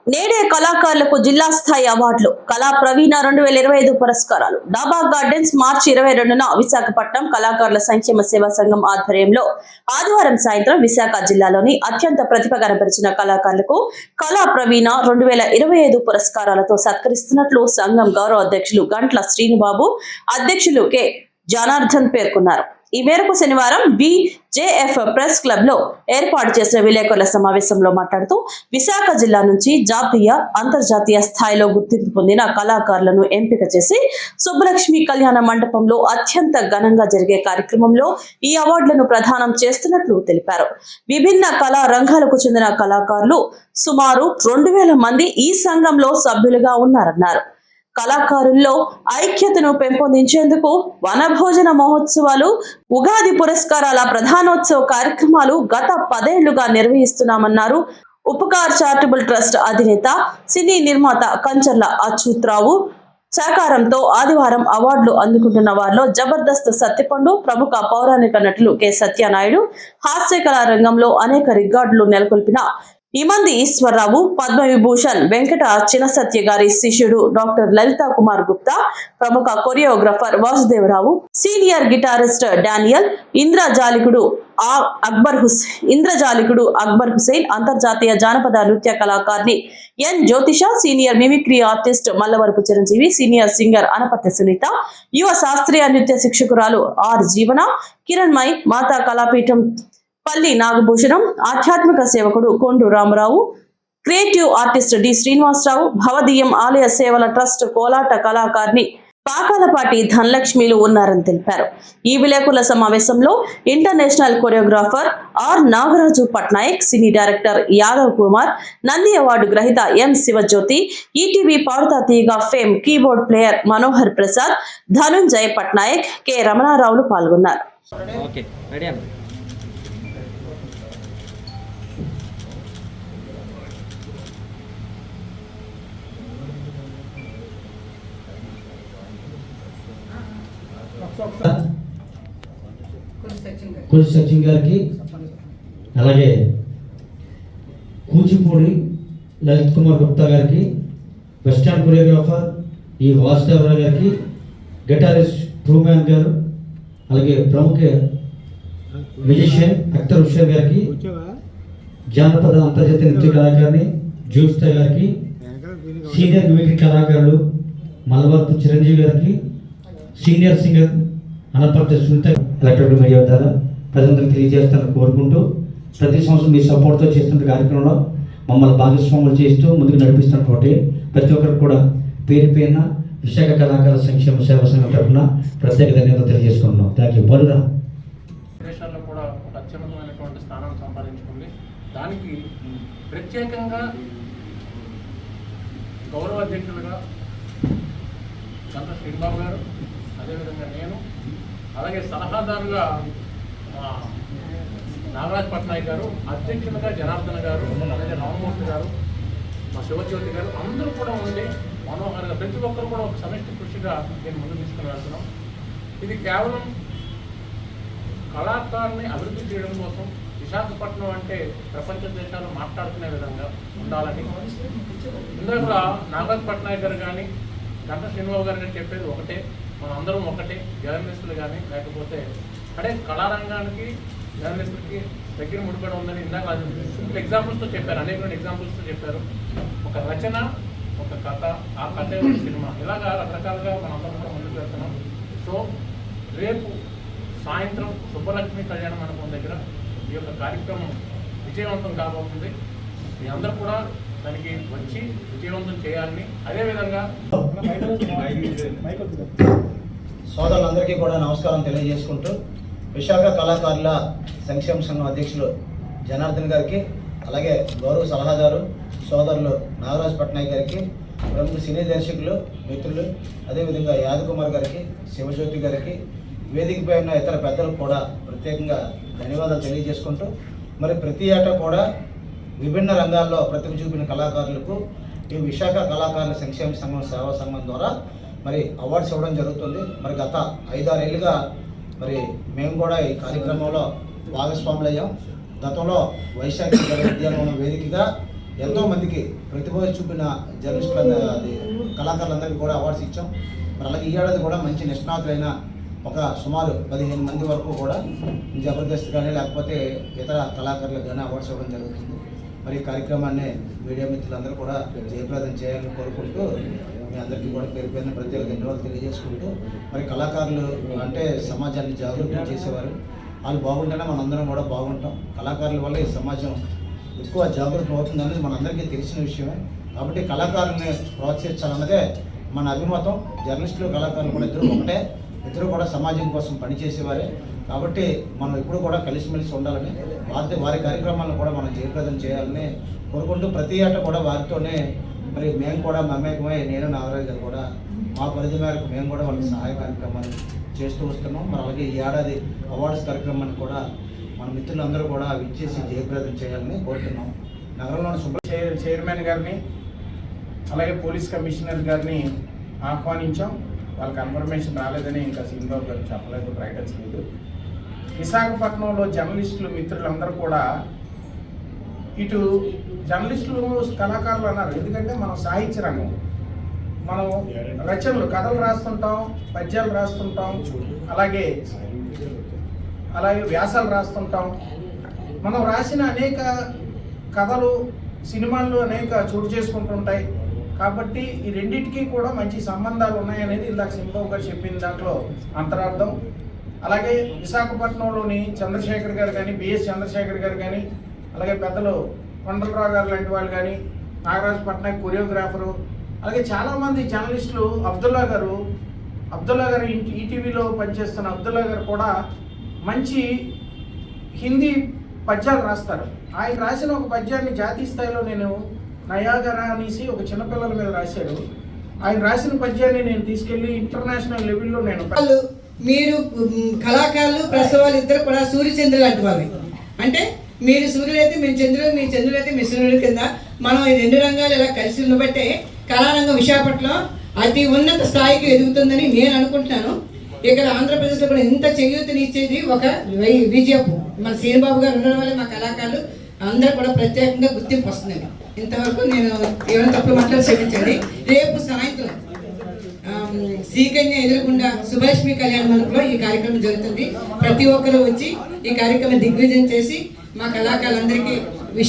నేడే కళాకారులకు జిల్లా స్థాయి అవార్డులు కళా ప్రవీణ 2025 పురస్కారాలు డాబా గార్డెన్స్ మార్చి 22న విశాఖపట్నం కళాకారుల సంక్షేమ సేవా సంఘం ఆధ్వర్యంలో ఆదివారం సాయంత్రం విశాఖ జిల్లాలోని అత్యంత ప్రతిభ కనబరిచిన కళాకారులకు కళా ప్రవీణ 2025 పురస్కారాలతో సత్కరిస్తున్నట్లు సంఘం గౌరవ అధ్యక్షులు గంట్ల శ్రీనుబాబు అధ్యక్షులు కె జనార్దన్ పేర్కొన్నారు. ఈ మేరకు శనివారం BJF ప్రెస్ క్లబ్ లో ఏర్పాటు చేసిన విలేకరుల సమావేశంలో మాట్లాడుతూ విశాఖ జిల్లా నుంచి జాతీయ అంతర్జాతీయ స్థాయిలో గుర్తింపు పొందిన కళాకారులను ఎంపిక చేసి సుబ్బలక్ష్మి కళ్యాణ మండపంలో అత్యంత ఘనంగా జరిగే కార్యక్రమంలో ఈ అవార్డులను ప్రదానం చేస్తున్నట్లు తెలిపారు. విభిన్న కళా రంగాలకు చెందిన కళాకారులు సుమారు 2000 మంది ఈ సంఘంలో సభ్యులుగా ఉన్నారన్నారు. కళాకారుల్లో ఐక్యతను పెంపొందించేందుకు వనభోజన మహోత్సవాలు, ఉగాది పురస్కారాల ప్రధానోత్సవ కార్యక్రమాలు గత 10 ఏళ్లుగా నిర్వహిస్తున్నామన్నారు. ఉపకార్ చారిటబుల్ ట్రస్ట్ అధినేత సినీ నిర్మాత కంచర్ల అచ్యుత్రావు సహకారంతో ఆదివారం అవార్డులు అందుకుంటున్న వారిలో జబర్దస్త్ సత్యపండు, ప్రముఖ పౌరాణిక నటులు కె సత్యనాయుడు, హాస్య కళా రంగంలో అనేక రికార్డులు నెలకొల్పిన ఇమంది ఈశ్వరరావు, పద్మవిభూషణ్ వెంకట చినసత్య గారి శిష్యుడు డాక్టర్ లలితా కుమార్ గుప్తా, ప్రముఖ choreographer Vasudevarao, senior guitarist Daniel, ఇంద్రజాలికుడు అక్బర్ హుసేన్, అంతర్జాతీయ జానపద నృత్య కళాకారిణి N Jyothisha, senior mimicry artist Mallavarapu Chiranjeevi, senior singer Anapatya Sunitha, యువ శాస్త్రీయ నృత్య శిక్షకురాలు ఆర్ జీవన, కిరణ్మయ్, మాతా కళాపీఠం పల్లి నాగభూషణం, ఆధ్యాత్మిక సేవకుడు Kondru Ramarao, creative artist D Srinivasarao, Bhavadeeyam ఆలయ సేవల ట్రస్ట్ కోలాట కళాకారిణి పాకాలపాటి ధనలక్ష్మిలు ఉన్నారని తెలిపారు. ఈ విలేకరుల సమావేశంలో international choreographer R Nagaraju Patnaik, cine director Yadav Kumar, Nandi award గ్రహీత M Sivajyothi, ETV Paduta Theeyaga fame keyboard player Manohar Prasad, Dhanunjay Patnaik, K రమణారావులు పాల్గొన్నారు. కులి సచిన్ గారికి, అలాగే కూచిపూడి లలిత్ కుమార్ గుప్తా గారికి, వెస్టర్న్ కొరియోగ్రాఫర్ ఈ వాసుదేవరావు గారికి, గిటారిస్ట్ ట్రూమ్యాన్ గారు, అలాగే ప్రముఖ మ్యూజిషియన్ అఖ్తర్ హుస్సేన్ గారికి, జానపద అంతర్జాతీయ నృత్య కళాకారిణి జూస్తా గారికి, సీనియర్ మిమిక్రీ కళాకారులు మల్లవరపు చిరంజీవి గారికి, senior singer Anaparthi Sunitha electric media ద్వారా ప్రజలందరికీ తెలియజేస్తానని కోరుకుంటూ, ప్రతి సంవత్సరం మీ సపోర్ట్తో చేస్తున్న కార్యక్రమంలో మమ్మల్ని భాగస్వాములు చేస్తూ ముందుకు నడిపిస్తున్నటువంటి ప్రతి ఒక్కరికి కూడా పేరు పేరున విశాఖ కళాకారుల సంక్షేమ సేవా సంఘం తరఫున ప్రత్యేక ధన్యవాదాలు తెలియజేసుకుంటున్నాం. Thank you. బలురా దేశాల్లో కూడా ఒక అత్యున్నతమైనటువంటి స్థానం సంపాదించుకుంది. దానికి ప్రత్యేకంగా గౌరవ అధ్యక్షులుగా గంట్ల శ్రీనుబాబు గారు, అదేవిధంగా నేను, అలాగే సలహాదారుగా నాగరాజ్ పట్నాయక్ గారు, అధ్యక్షులుగా జనార్దన్ గారు, అలాగే రామమూర్తి గారు, మా శివజ్యోతి గారు అందరూ కూడా ఉండి మనోహరంగా ప్రతి ఒక్కరు కూడా ఒక సమిష్టి కృషిగా నేను ముందు తీసుకుని వెళ్తున్నాం. ఇది కేవలం కళాకారుని అభివృద్ధి చేయడం కోసం విశాఖపట్నం అంటే ప్రపంచ దేశాలు మాట్లాడుకునే విధంగా ఉండాలని ఇందులో నాగరాజ్ పట్నాయక్ గారు కానీ గంట శ్రీనిబాబు గారు కానీ చెప్పేది ఒకటే, మనం అందరం ఒకటే, జర్నలిస్టులు కానీ లేకపోతే అంటే కళారంగానికి జర్నలిస్టులకి దగ్గర ముడిపడి ఉందని ఇందాక సింపుల్ ఎగ్జాంపుల్స్తో చెప్పారు, అనేక ఎగ్జాంపుల్స్తో చెప్పారు. ఒక రచన, ఒక కథ, ఆ కథ ఒక సినిమా, ఇలాగా రకరకాలుగా మనం అందరం కూడా ముందుకు వెళ్తున్నాం. సో రేపు సాయంత్రం సుబ్బలక్ష్మి కళ్యాణ మండపం దగ్గర ఈ యొక్క కార్యక్రమం విజయవంతం కాబోతుంది. మీ అందరూ కూడా దానికి వచ్చి విజయవంతం చేయాలని, అదేవిధంగా సోదరులందరికీ కూడా నమస్కారం తెలియజేసుకుంటూ, విశాఖ కళాకారుల సంక్షేమ సంఘం అధ్యక్షులు జనార్దన్ గారికి, అలాగే గౌరవ సలహాదారు సోదరులు నాగరాజ్ పట్నాయక్ గారికి, ప్రముఖ సినీ దర్శకులు మిత్రులు, అదేవిధంగా యాదవ్ కుమార్ గారికి, శివజ్యోతి గారికి, వేదికపై ఉన్న ఇతర పెద్దలకు కూడా ప్రత్యేకంగా ధన్యవాదాలు తెలియజేసుకుంటూ, మరి ప్రతి ఏటా కూడా విభిన్న రంగాల్లో ప్రతిభ చూపిన కళాకారులకు ఈ విశాఖ కళాకారుల సంక్షేమ సంఘం సేవా సంఘం ద్వారా మరి అవార్డ్స్ ఇవ్వడం జరుగుతుంది. మరి గత 5-6 ఏళ్ళుగా మరి మేము కూడా ఈ కార్యక్రమంలో భాగస్వాములయ్యాం. గతంలో వైశాఖ విద్యాలయం వేదికగా ఎంతోమందికి ప్రతిభ చూపిన జర్నలిస్టులు అది కళాకారులందరికీ కూడా అవార్డ్స్ ఇచ్చాం. మరి అలాగే ఈ ఏడాది కూడా మంచి నిష్ణాతులైన ఒక సుమారు 15 మంది వరకు కూడా జబర్దస్త్ కానీ లేకపోతే ఇతర కళాకారులకు కానీ అవార్డ్స్ ఇవ్వడం జరుగుతుంది. మరి ఈ కార్యక్రమాన్ని మీడియా మిత్రులందరూ కూడా జయప్రదం చేయాలని కోరుకుంటూ మీ అందరికీ కూడా పేరు పేరున ప్రత్యేక ధన్యవాదాలు తెలియజేసుకుంటూ, మరి కళాకారులు అంటే సమాజాన్ని జాగృతం చేసేవారు, వాళ్ళు బాగుంటేనే మనందరం కూడా బాగుంటాం. కళాకారుల వల్ల ఈ సమాజం ఎక్కువ జాగృతం అవుతుంది అనేది మనందరికీ తెలిసిన విషయమే. కాబట్టి కళాకారుల్ని ప్రోత్సహించాలన్నదే మన అభిమతం. జర్నలిస్టులు కళాకారులు కూడా ఇద్దరు ఒకటే, ఇద్దరు కూడా సమాజం కోసం పనిచేసేవారే. కాబట్టి మనం ఎప్పుడు కూడా కలిసిమెలిసి ఉండాలని, వారి కార్యక్రమాలను కూడా మనం జయప్రదం చేయాలని కోరుకుంటూ, ప్రతి ఏటా కూడా వారితోనే మరి మేము కూడా మమేకమై నేను నాగరాజు గారు కూడా మా పరిధి మేరకు మేము కూడా వాళ్ళకి సహాయ కార్యక్రమాలు చేస్తూ వస్తున్నాం. మరి అలాగే ఈ ఏడాది అవార్డ్స్ కార్యక్రమాన్ని కూడా మన మిత్రులందరూ కూడా విచ్చేసి జయప్రదం చేయాలని కోరుతున్నాం. నగరంలోని చైర్మన్ గారిని అలాగే పోలీస్ కమిషనర్ గారిని ఆహ్వానించాం. వాళ్ళ కన్ఫర్మేషన్ రాలేదని ఇంకా సింబాబు గారు చెప్పలేదు, ప్రకటించలేదు. విశాఖపట్నంలో జర్నలిస్టులు మిత్రులందరూ కూడా ఇటు జర్నలిస్టులు కళాకారులు అన్నారు. ఎందుకంటే మనం సాహిత్య రంగం, మనం రచనలు కథలు రాస్తుంటాం, పద్యాలు రాస్తుంటాం, అలాగే వ్యాసాలు రాస్తుంటాం. మనం రాసిన అనేక కథలు సినిమాల్లో అనేక చోటు చేసుకుంటుంటాయి. కాబట్టి ఈ రెండింటికి కూడా మంచి సంబంధాలు ఉన్నాయనేది ఇందాక సింబాబు గారు చెప్పిన దాంట్లో అంతరార్థం. అలాగే విశాఖపట్నంలోని చంద్రశేఖర్ గారు కానీ, బిఎస్ చంద్రశేఖర్ గారు కానీ, అలాగే పెద్దలు కొండలరావు గారు లాంటి వాళ్ళు కానీ, నాగరాజు పట్నాయక్ కొరియోగ్రాఫరు, అలాగే చాలామంది జర్నలిస్టులు, అబ్దుల్లా గారు ఈటీవీలో పనిచేస్తున్న అబ్దుల్లా గారు కూడా మంచి హిందీ పద్యాలు రాస్తారు. ఆయన రాసిన ఒక పద్యాన్ని జాతీయ స్థాయిలో నేను నయాగరా అనేసి ఒక చిన్నపిల్లల మీద రాశాడు. ఆయన రాసిన పద్యాన్ని నేను తీసుకెళ్ళి ఇంటర్నేషనల్ లెవెల్లో నేను మీరు కళాకారులు ప్రసవాలు ఇద్దరు కూడా సూర్యచంద్రులు లాంటి వాళ్ళు. అంటే మీరు సూర్యుడు అయితే మేము చంద్రుడు, మీ చంద్రుడు అయితే మీ సూర్యుడు కింద మనం ఈ 2 రంగాలు ఇలా కలిసి ఉండబట్టే కళారంగం విశాఖపట్నం అతి ఉన్నత స్థాయికి ఎదుగుతుందని నేను అనుకుంటున్నాను. ఇక్కడ ఆంధ్రప్రదేశ్లో కూడా ఇంత చేయూతనిచ్చేది ఒక విజయపు మన శ్రీబాబు గారు ఉండడం వల్ల మా కళాకారులు అందరూ కూడా ప్రత్యేకంగా గుర్తింపు వస్తుందండి. ఇంతవరకు నేను ఏమైనా తప్పులు మాట్లాడి క్షమించండి. రేపు సాయంత్రం శ్రీకన్య ఎదురుగుండా సుభలక్ష్మి కళ్యాణ మండపంలో ఈ కార్యక్రమం జరుగుతుంది. ప్రతి ఒక్కరూ వచ్చి ఈ కార్యక్రమం దిగ్విజయం చేసి మా కళాకారులందరికీ